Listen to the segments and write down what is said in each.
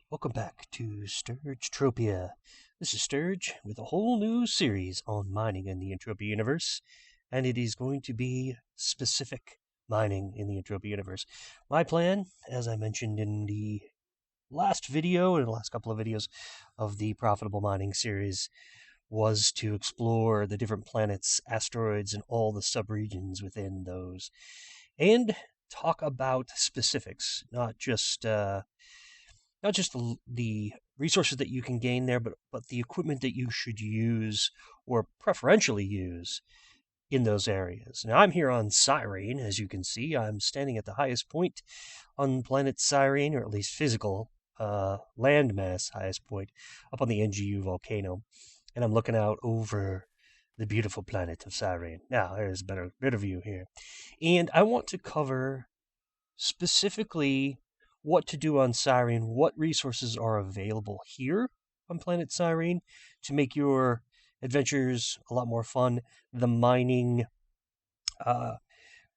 Welcome back to Entropia. This is Sturge with a whole new series on mining in the Entropia universe, and it is going to be specific mining in the Entropia universe. My plan, as I mentioned in the last video and the last couple of videos of the profitable mining series, was to explore the different planets, asteroids, and all the subregions within those, and talk about specifics, not just the resources that you can gain there, but the equipment that you should use or preferentially use in those areas. Now, I'm here on Cyrene, as you can see. I'm standing at the highest point on planet Cyrene, or at least physical landmass highest point, up on the NGU volcano, and I'm looking out over the beautiful planet of Cyrene. Now, there's a better view here. And I want to cover specifically what to do on Cyrene, what resources are available here on planet Cyrene to make your adventures a lot more fun, the mining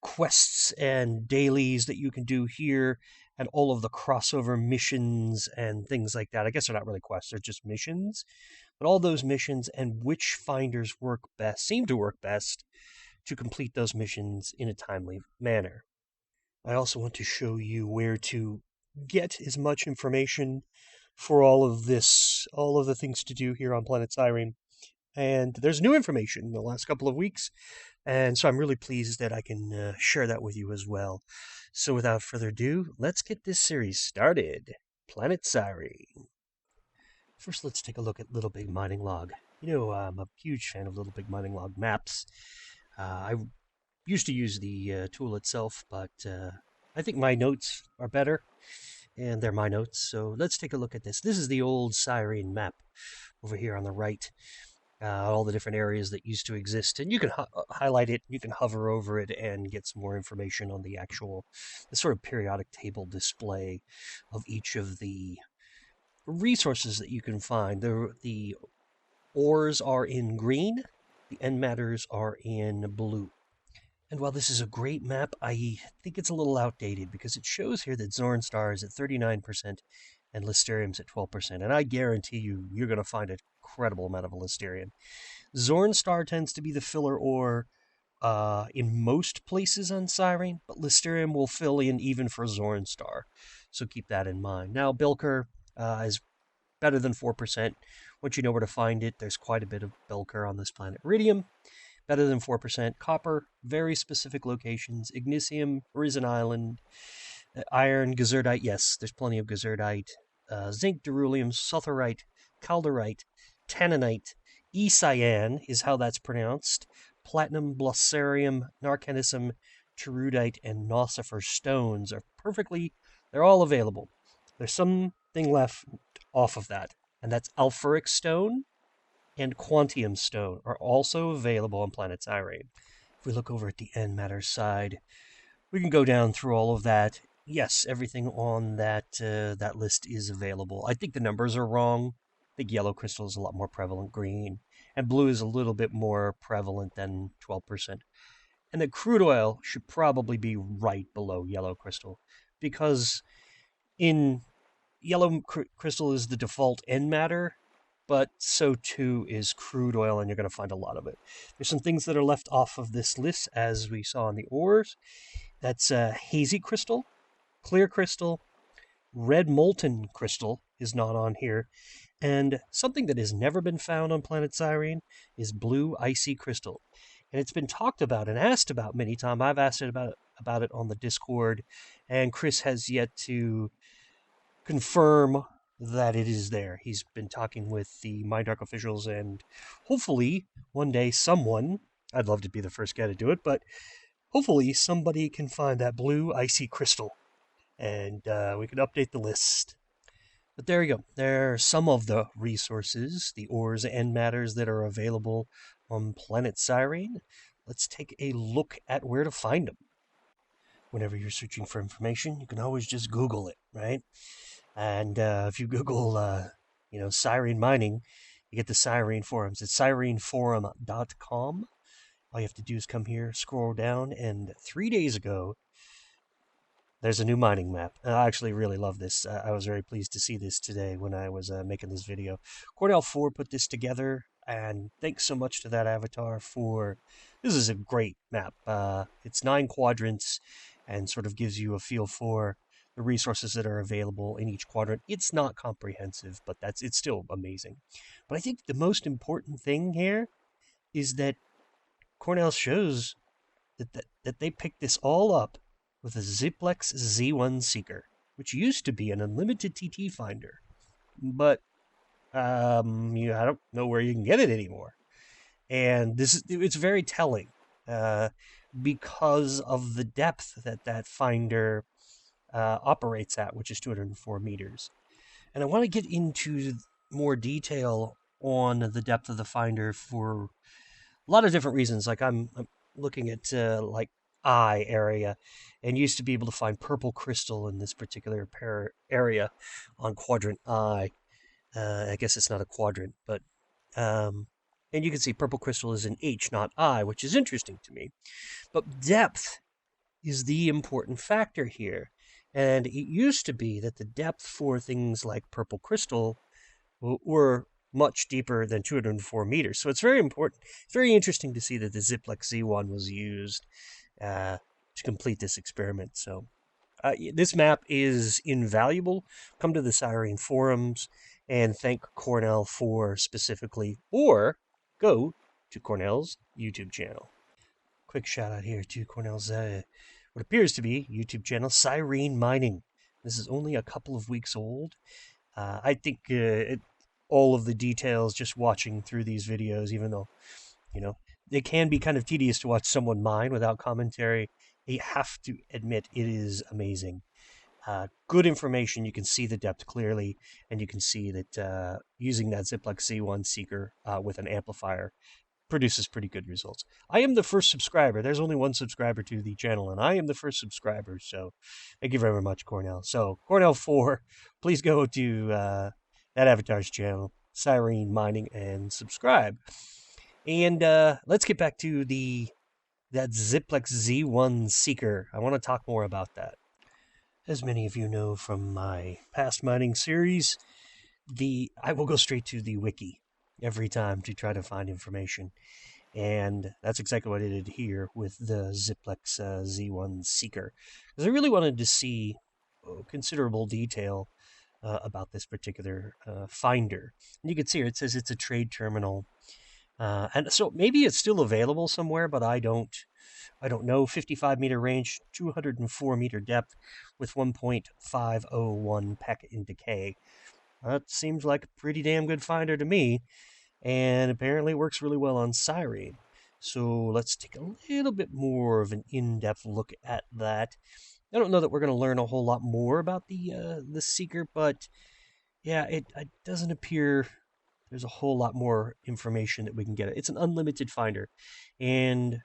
quests and dailies that you can do here, and all of the crossover missions and things like that. I guess they're not really quests, they're just missions. But all those missions and which finders seem to work best to complete those missions in a timely manner. I also want to show you where to get as much information for all of the things to do here on planet Cyrene. And there's new information in the last couple of weeks, and so I'm really pleased that I can share that with you as well. So without further ado, let's get this series started. Planet Cyrene. First, let's take a look at Little Big Mining Log. You know, I'm a huge fan of Little Big Mining Log maps. I used to use the tool itself, but I think my notes are better, and they're my notes. So let's take a look at this. This is the old Cyrene map over here on the right. All the different areas that used to exist, and you can highlight it, you can hover over it and get some more information on the sort of periodic table display of each of the resources that you can find. The ores are in green, the end matters are in blue. And while this is a great map, I think it's a little outdated because it shows here that Zorn Star is at 39% and Listerium's at 12%. And I guarantee you're going to find an incredible amount of Listerium. Zorn Star tends to be the filler ore in most places on Cyrene, but Listerium will fill in even for Zorn Star. So keep that in mind. Now, Bilker is better than 4%. Once you know where to find it, there's quite a bit of Bilker on this planet. Iridium, better than 4%. Copper, very specific locations. Ignisium, Risen Island. Iron, Gazerdite, yes, there's plenty of Gazerdite. Zinc, Beryllium, Sulfurite, Calderite, Tannanite, E-cyan is how that's pronounced. Platinum, Blossarium, Narcanism, Terudite, and Nocifer stones they're all available. There's something left off of that, and that's Alphuric stone and Quantium stone are also available on planet Cyrene. If we look over at the end matter side, we can go down through all of that. Yes, everything on that list is available. I think the numbers are wrong. I think yellow crystal is a lot more prevalent, green, and blue is a little bit more prevalent than 12%. And that crude oil should probably be right below yellow crystal, because in yellow crystal is the default end matter, but so too is crude oil, and you're going to find a lot of it. There's some things that are left off of this list, as we saw in the ores. That's hazy crystal, clear crystal, red molten crystal is not on here, and something that has never been found on planet Cyrene is blue icy crystal. And it's been talked about and asked about many times. I've asked it about it on the Discord, and Chris has yet to confirm that it is there. He's been talking with the Mindark officials, and hopefully one day I'd love to be the first guy to do it, but hopefully somebody can find that blue icy crystal, and we can update the list. But there you go. There are some of the resources, the ores and matters that are available on planet Cyrene. Let's take a look at where to find them. Whenever you're searching for information, you can always just Google it, right? And if you Google, Cyrene mining, you get the Cyrene forums. It's cyreneforum.com. All you have to do is come here, scroll down, and 3 days ago, There's a new mining map. I actually really love this. I was very pleased to see this today when I was making this video. Cornell 4 put this together, and thanks so much to that avatar for... This is a great map. It's 9 quadrants and sort of gives you a feel for the resources that are available in each quadrant. It's not comprehensive, but it's still amazing. But I think the most important thing here is that Cornell shows that they picked this all up with a Ziplex Z1 Seeker, which used to be an unlimited TT finder, but I don't know where you can get it anymore. And it's very telling because of the depth that finder operates at, which is 204 meters. And I want to get into more detail on the depth of the finder for a lot of different reasons. Like I'm looking at like eye area, and used to be able to find purple crystal in this particular area on quadrant I. I guess it's not a quadrant, but and you can see purple crystal is in H, not I, which is interesting to me. But depth is the important factor here. And it used to be that the depth for things like purple crystal were much deeper than 204 meters. So it's very important. It's very interesting to see that the Ziplex Z1 was used to complete this experiment. So this map is invaluable. Come to the Cyrene forums and thank Cornell for specifically, or go to Cornell's YouTube channel. Quick shout out here to Cornell's what appears to be YouTube channel, Cyrene Mining. This is only a couple of weeks old. I think all of the details just watching through these videos, even though, they can be kind of tedious to watch someone mine without commentary, you have to admit it is amazing. Good information. You can see the depth clearly, and you can see that using that Ziplex Z1 Seeker with an amplifier produces pretty good results. I am the first subscriber. There's only one subscriber to the channel, and I am the first subscriber, so thank you very much, Cornell. So, Cornell 4, please go to that avatar's channel, Cyrene Mining, and subscribe. And let's get back to that Ziplex Z1 Seeker. I want to talk more about that. As many of you know from my past mining series, I will go straight to the wiki every time to try to find information. And that's exactly what I did here with the Ziplex Z1 Seeker. Because I really wanted to see considerable detail about this particular finder. And you can see here, it says it's a trade terminal. And so maybe it's still available somewhere, but I don't know. 55-meter range, 204-meter depth with 1.501 peck in decay. That seems like a pretty damn good finder to me, and apparently it works really well on Cyrene. So let's take a little bit more of an in-depth look at that. I don't know that we're going to learn a whole lot more about the Seeker, but yeah, it doesn't appear there's a whole lot more information that we can get. It's an unlimited finder, and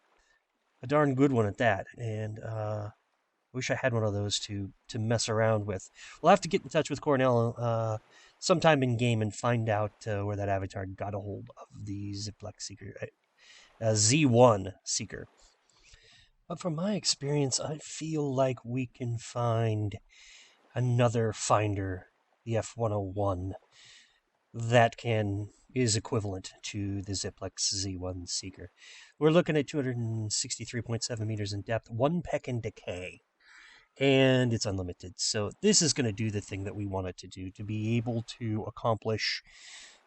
a darn good one at that. And I wish I had one of those to mess around with. We'll have to get in touch with Cornell sometime in game and find out where that avatar got a hold of the Ziplex Seeker, Z1 Seeker. But from my experience, I feel like we can find another finder, the F101, that is equivalent to the Ziplex Z1 Seeker. We're looking at 263.7 meters in depth, 1 peck in decay, and it's unlimited. So this is going to do the thing that we want it to do, to be able to accomplish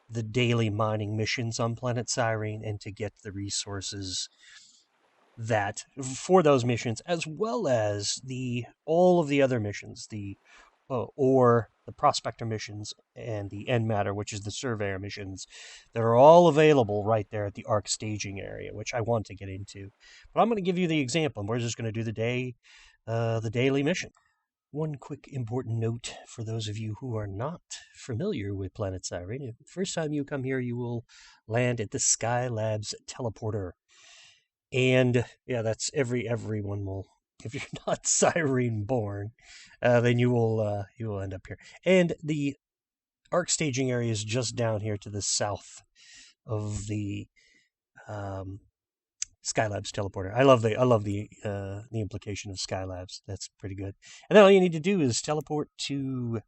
the daily mining missions on planet Cyrene and to get the resources that for those missions, as well as all of the other missions, or the prospector missions and the end matter, which is the surveyor missions, that are all available right there at the Ark Staging Area, which I want to get into. But I'm going to give you the example, and we're just going to do the daily mission. One quick important note for those of you who are not familiar with Planet Cyrene. First time you come here, you will land at the Skylabs teleporter. And yeah, that's everyone will. If you're not Cyrene born, then you will end up here. And the Ark Staging Area is just down here to the south of the Skylab's teleporter. I love the implication of Skylabs. That's pretty good. And then all you need to do is teleport to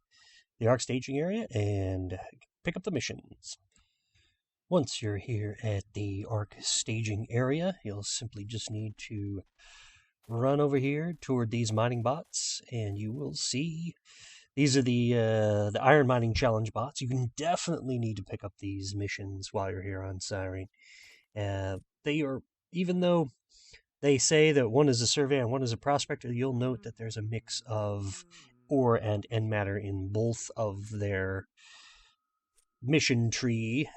the Ark Staging Area and pick up the missions. Once you're here at the Ark Staging Area, you'll simply just need to run over here toward these mining bots, and you will see these are the Iron Mining Challenge bots. You can definitely need to pick up these missions while you're here on Cyrene. They are, even though they say that one is a surveyor and one is a prospector, you'll note that there's a mix of ore and end matter in both of their mission tree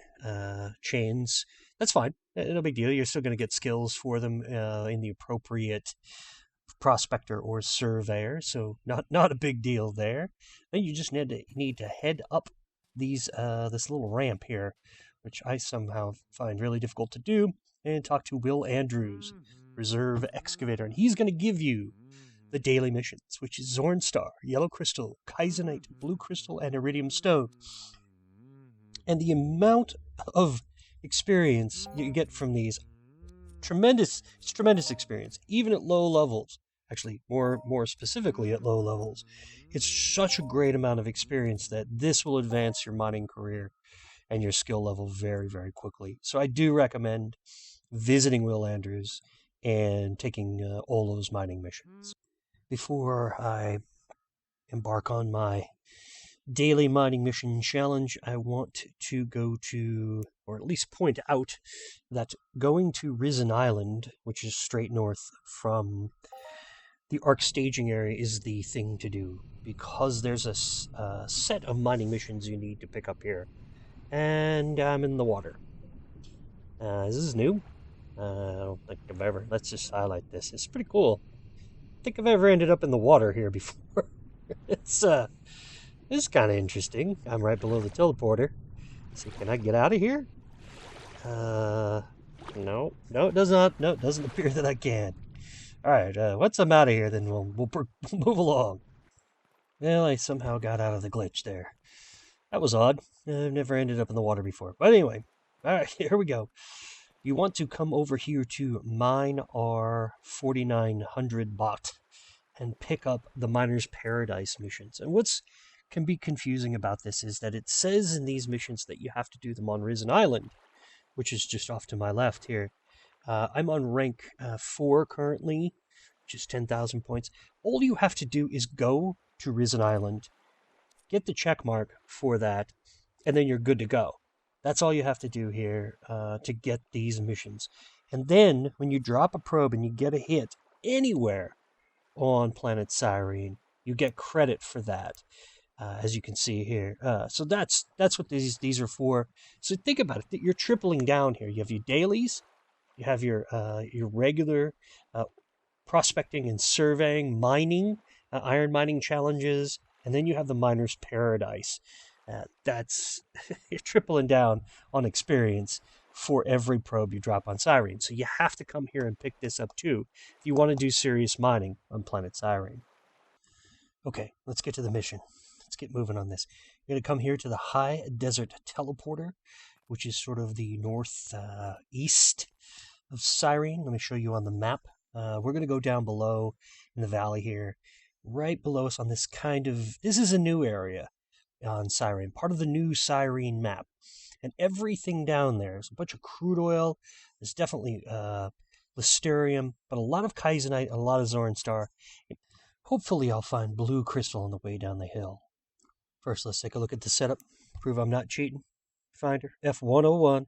chains. That's fine. No big deal. You're still going to get skills for them in the appropriate prospector or surveyor, so not a big deal there. Then you just need to head up this little ramp here, which I somehow find really difficult to do, and talk to Will Andrews, Reserve Excavator, and he's going to give you the daily missions, which is Zorn Star, Yellow Crystal, Kaizenite, Blue Crystal, and Iridium Stone. And the amount of experience you get from these, tremendous experience, even at low levels. Actually, more specifically at low levels. It's such a great amount of experience that this will advance your mining career and your skill level very, very quickly. So I do recommend visiting Will Andrews and taking all those mining missions. Before I embark on my daily mining mission challenge, I want to go to, or at least point out, that going to Risen Island, which is straight north from the Ark Staging Area, is the thing to do, because there's a set of mining missions you need to pick up here. And I'm in the water. This is new. I don't think I've ever... Let's just highlight this. It's pretty cool. I don't think I've ever ended up in the water here before. It's kind of interesting. I'm right below the teleporter. So can I get out of here? No, it does not. No, it doesn't appear that I can. All right, once I'm out of here, then we'll move along. Well, I somehow got out of the glitch there. That was odd. I've never ended up in the water before. But anyway, all right, here we go. You want to come over here to Mine R4900 bot and pick up the Miner's Paradise missions. And what's can be confusing about this is that it says in these missions that you have to do them on Risen Island, which is just off to my left here. I'm on rank 4 currently, which is 10,000 points. All you have to do is go to Risen Island, get the check mark for that, and then you're good to go. That's all you have to do here to get these missions. And then when you drop a probe and you get a hit anywhere on planet Cyrene, you get credit for that. As you can see here. So that's what these are for. So think about it. You're tripling down here. You have your dailies, you have your regular prospecting and surveying, mining, iron mining challenges, and then you have the Miner's Paradise. That's you're tripling down on experience for every probe you drop on Cyrene. So you have to come here and pick this up too if you want to do serious mining on planet Cyrene. Okay, let's get to the mission. Let's get moving on this. You're going to come here to the High Desert Teleporter, which is sort of the northeast of Cyrene. Let me show you on the map. We're going to go down below in the valley here. Right below us on this this is a new area on Cyrene, part of the new Cyrene map. And everything down there is a bunch of crude oil. There's definitely Listerium, but a lot of Kaizenite, a lot of Zorn Star. Hopefully I'll find blue crystal on the way down the hill. First, let's take a look at the setup. Prove I'm not cheating. Finder, F101,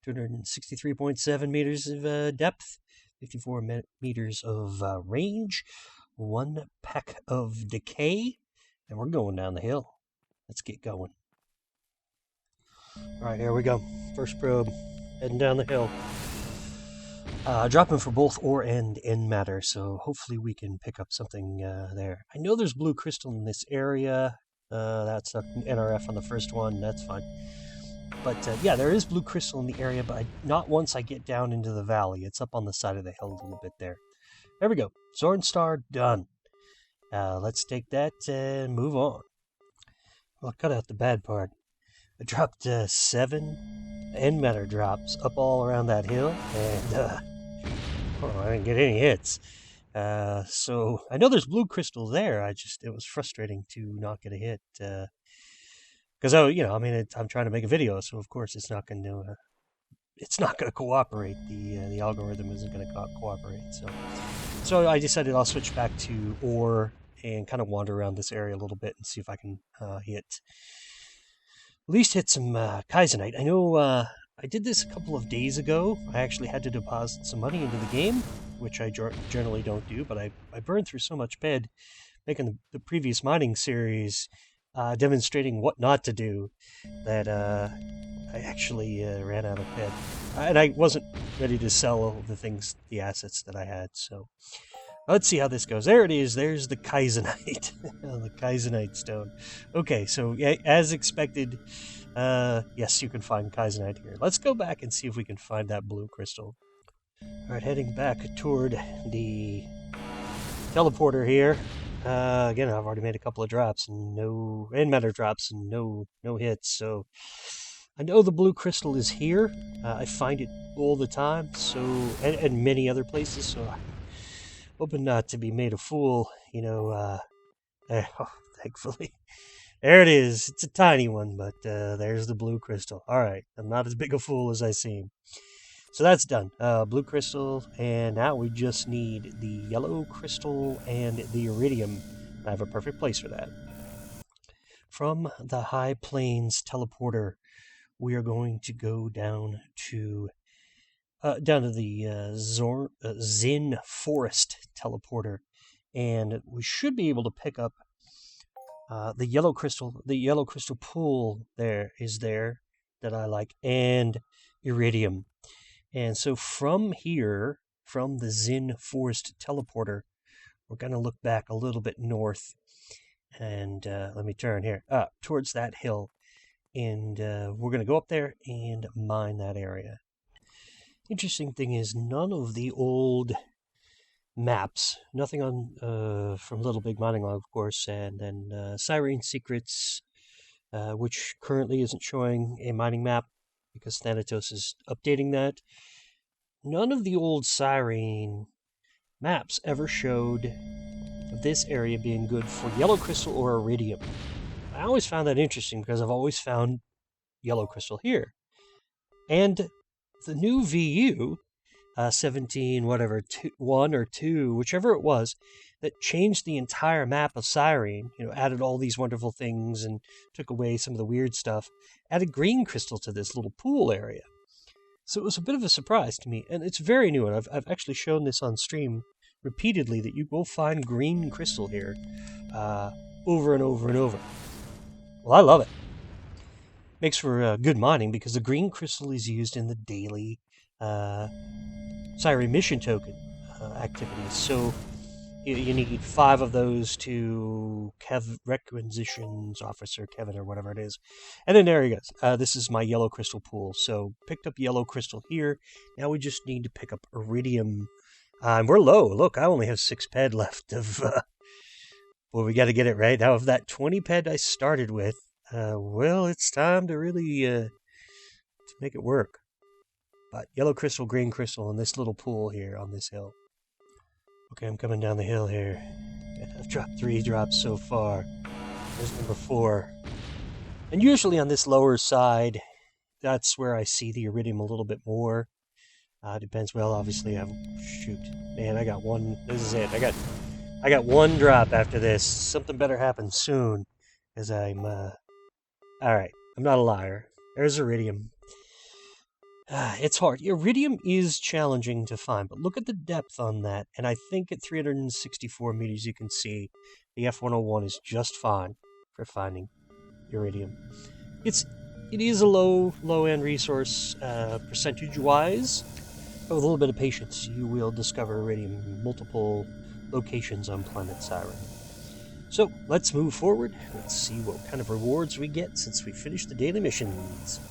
263.7 meters of depth, 54 meters of range, 1 peck of decay, and we're going down the hill. Let's get going. All right, here we go. First probe, heading down the hill. Dropping for both ore and end matter, so hopefully we can pick up something there. I know there's blue crystal in this area. That's an NRF on the first one. That's fine. But yeah, there is blue crystal in the area, but not once I get down into the valley. It's up on the side of the hill a little bit there. There we go. Zorn Star done. Let's take that and move on. Well, I'll cut out the bad part. I dropped 7 end matter drops up all around that hill, and Oh, I didn't get any hits. So I know there's blue crystal there. It was frustrating to not get a hit. Because I'm trying to make a video, so of course it's not going to cooperate. The algorithm isn't going to cooperate. So I decided I'll switch back to ore and kind of wander around this area a little bit and see if I can at least hit some Kaizenite. I know I did this a couple of days ago. I actually had to deposit some money into the game, which I generally don't do, but I burned through so much ped making the previous mining series demonstrating what not to do that I actually ran out of ped. And I wasn't ready to sell all the assets that I had, so let's see how this goes. There it is. There's the Kaizenite. The Kaizenite stone. Okay, so yeah, as expected, yes, you can find Kaizenite here. Let's go back and see if we can find that blue crystal. All right, heading back toward the teleporter here. Again, I've already made a couple of drops and no hits, so I know the blue crystal is here. I find it all the time, so and many other places, so I'm hoping not to be made a fool, thankfully. There it is. It's a tiny one, but there's the blue crystal. All right, I'm not as big a fool as I seem. So that's done. Blue crystal, and now we just need the yellow crystal and the iridium. I have a perfect place for that. From the High Plains teleporter, we are going to go down to the Zin Forest teleporter, and we should be able to pick up the yellow crystal. The yellow crystal pool there that I like, and iridium. And so from here, from the Zin Forest teleporter, we're going to look back a little bit north, and let me turn here, towards that hill, and we're going to go up there and mine that area. Interesting thing is, none of the old maps, nothing on from Little Big Mining Log, of course, and then Cyrene Secrets, which currently isn't showing a mining map because Thanatos is updating that. None of the old Cyrene maps ever showed this area being good for yellow crystal or iridium. I always found that interesting because I've always found yellow crystal here. And the new VU, 17, 1 or 2, whichever it was, that changed the entire map of Cyrene, added all these wonderful things and took away some of the weird stuff, added green crystal to this little pool area. So it was a bit of a surprise to me, and it's very new, and I've actually shown this on stream repeatedly, that you will find green crystal here over and over and over. Well, I love it. Makes for good mining because the green crystal is used in the daily Cyrene mission token activities. So you need 5 of those to Requisitions Officer Kevin or whatever it is. And then there he goes. This is my yellow crystal pool. So picked up yellow crystal here. Now we just need to pick up iridium. And we're low. Look, I only have 6 ped left of... well, we got to get it right. Now, of that 20 ped I started with, well, it's time to really to make it work. But yellow crystal, green crystal in this little pool here on this hill. Okay, I'm coming down the hill here. I've dropped 3 drops so far. There's number 4. And usually on this lower side, that's where I see the iridium a little bit more. Depends. Well, obviously, man, I got one. This is it. I got 1 drop after this. Something better happen soon, because I'm all right. I'm not a liar. There's iridium. It's hard. Iridium is challenging to find, but look at the depth on that. And I think at 364 meters, you can see the F101 is just fine for finding iridium. It is a low-end resource percentage-wise. But with a little bit of patience, you will discover iridium in multiple locations on planet Cyrene. So let's move forward. Let's see what kind of rewards we get since we finished the daily missions.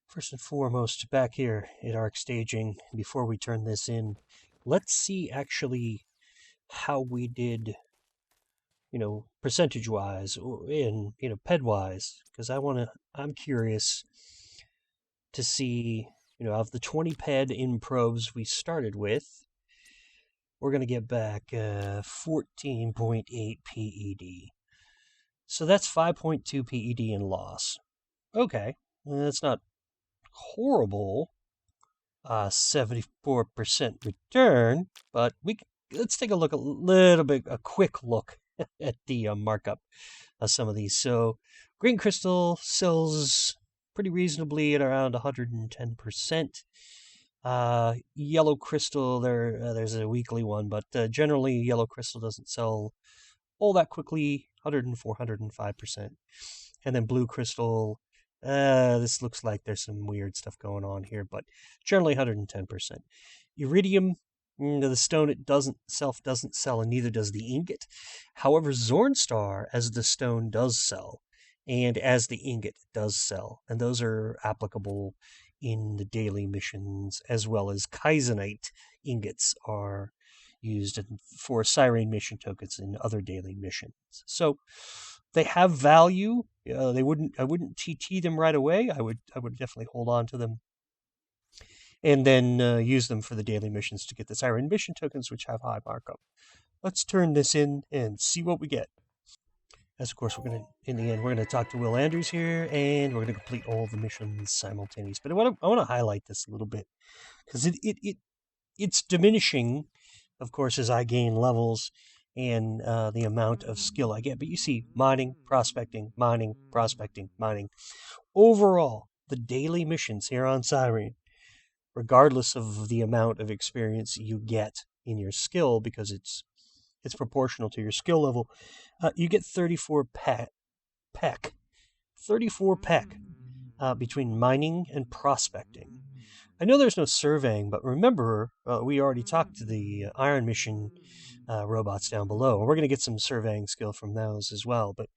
First and foremost, back here at Ark Staging, before we turn this in, let's see actually how we did, percentage-wise, and, ped-wise, because I'm curious to see, of the 20 ped in probes we started with, we're going to get back 14.8 PED. So that's 5.2 PED in loss. Okay, that's not horrible. 74% return, but let's take a quick look at the markup of some of these. So green crystal sells pretty reasonably at around 110%. Yellow crystal, there's a weekly one, but generally yellow crystal doesn't sell all that quickly, 104, 105%. And then blue crystal, this looks like there's some weird stuff going on here, but generally 110%. Iridium, the stone doesn't sell, and neither does the ingot. However, Zornstar, as the stone, does sell, and as the ingot does sell, and those are applicable in the daily missions, as well as Kaizenite ingots are used for Cyrene mission tokens in other daily missions. So they have value. I wouldn't TT them right away. I would definitely hold on to them, and then use them for the daily missions to get the Cyrene mission tokens, which have high markup. Let's turn this in and see what we get. As of course, in the end, we're gonna talk to Will Andrews here, and we're gonna complete all the missions simultaneous. But I want to highlight this a little bit because it's diminishing, of course, as I gain levels and the amount of skill I get. But you see, mining, prospecting, mining, prospecting, mining. Overall, the daily missions here on Cyrene, regardless of the amount of experience you get in your skill, because it's proportional to your skill level, you get 34 peck. 34 peck between mining and prospecting. I know there's no surveying, but remember, we already talked to the Iron Mission robots down below, and we're going to get some surveying skill from those as well. But,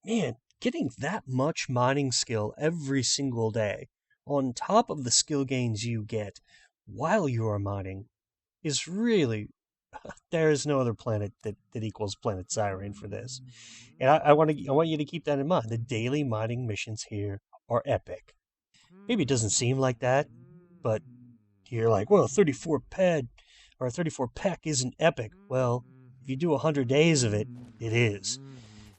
man, getting that much mining skill every single day, on top of the skill gains you get while you are mining, is really... there is no other planet that equals planet Cyrene for this. And I want you to keep that in mind. The daily mining missions here are epic. Maybe it doesn't seem like that, but you're like, well, 34 ped or 34 peck isn't epic. Well, if you do 100 days of it, it is.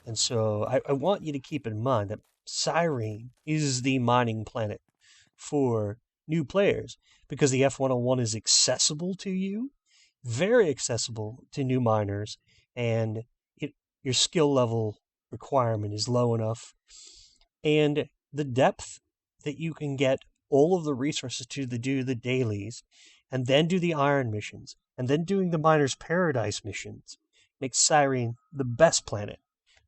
And so I want you to keep in mind that Cyrene is the mining planet for new players because the F-101 is accessible to you, very accessible to new miners, and your skill level requirement is low enough, and the depth that you can get all of the resources to do the dailies, and then do the iron missions, and then doing the Miner's Paradise missions, makes Cyrene the best planet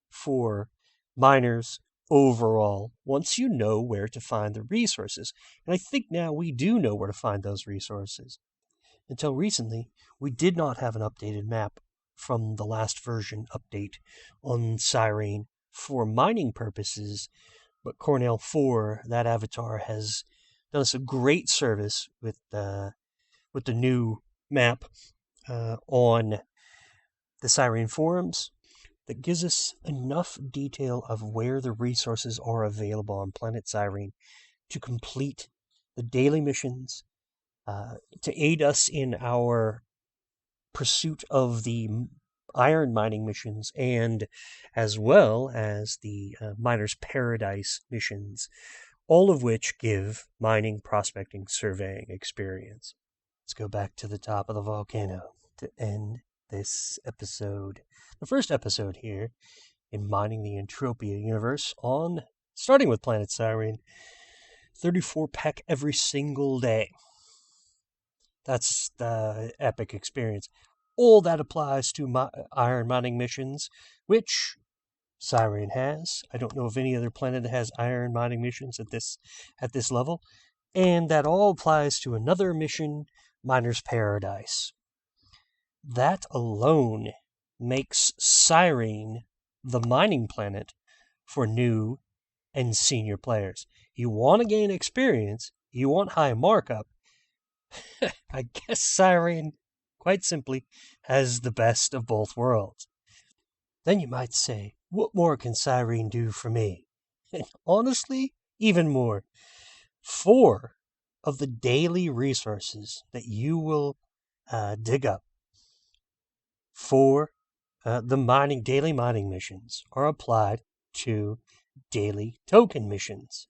for miners overall, once you know where to find the resources. And I think now we do know where to find those resources. Until recently, we did not have an updated map from the last version update on Cyrene for mining purposes, but Cornell 4, that avatar, has done us a great service with the new map on the Cyrene Forums that gives us enough detail of where the resources are available on planet Cyrene to complete the daily missions, to aid us in our pursuit of the iron mining missions, and as well as the Miner's Paradise missions, all of which give mining, prospecting, surveying experience. Let's go back to the top of the volcano to end this episode. The first episode here in mining the Entropia universe starting with planet Cyrene, 34 peck every single day. That's the epic experience. All that applies to iron mining missions, which Cyrene has. I don't know of any other planet that has iron mining missions at this level. And that all applies to another mission, Miner's Paradise. That alone makes Cyrene the mining planet for new and senior players. You want to gain experience, you want high markup, I guess Cyrene, quite simply, has the best of both worlds. Then you might say, what more can Cyrene do for me? And honestly, even more. 4 of the daily resources that you will dig up for the daily mining missions are applied to daily token missions.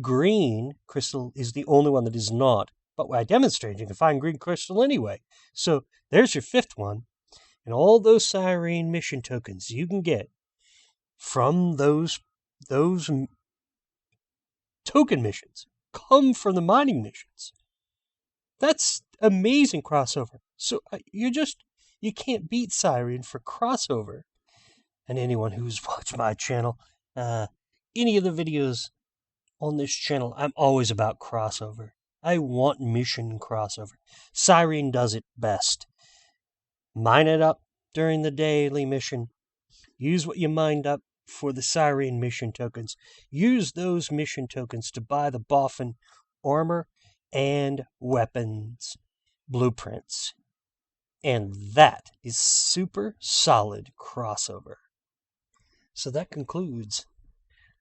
Green crystal is the only one that is not, but I demonstrated you can find green crystal anyway. So there's your fifth one, and all those Cyrene mission tokens you can get from those token missions come from the mining missions. That's amazing crossover. So you can't beat Cyrene for crossover. And anyone who's watched my channel, any of the videos on this channel, I'm always about crossover. I want mission crossover. Cyrene does it best. Mine it up during the daily mission. Use what you mined up for the Cyrene mission tokens. Use those mission tokens to buy the Boffin armor and weapons blueprints. And that is super solid crossover. So that concludes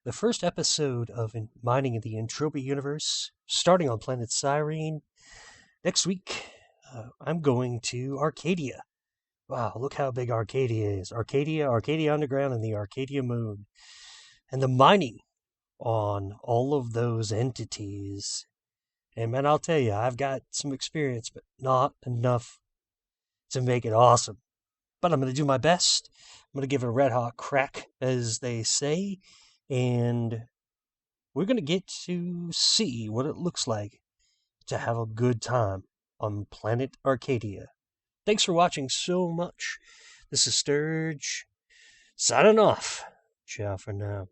the first episode of Mining in the Entropia universe, starting on planet Cyrene. Next week, I'm going to Arcadia. Wow, look how big Arcadia is. Arcadia Underground, and the Arcadia Moon. And the mining on all of those entities. And man, I'll tell you, I've got some experience, but not enough to make it awesome. But I'm going to do my best. I'm going to give it a red hot crack, as they say. And we're going to get to see what it looks like to have a good time on planet Arcadia. Thanks for watching so much. This is Sturge, signing off. Ciao for now.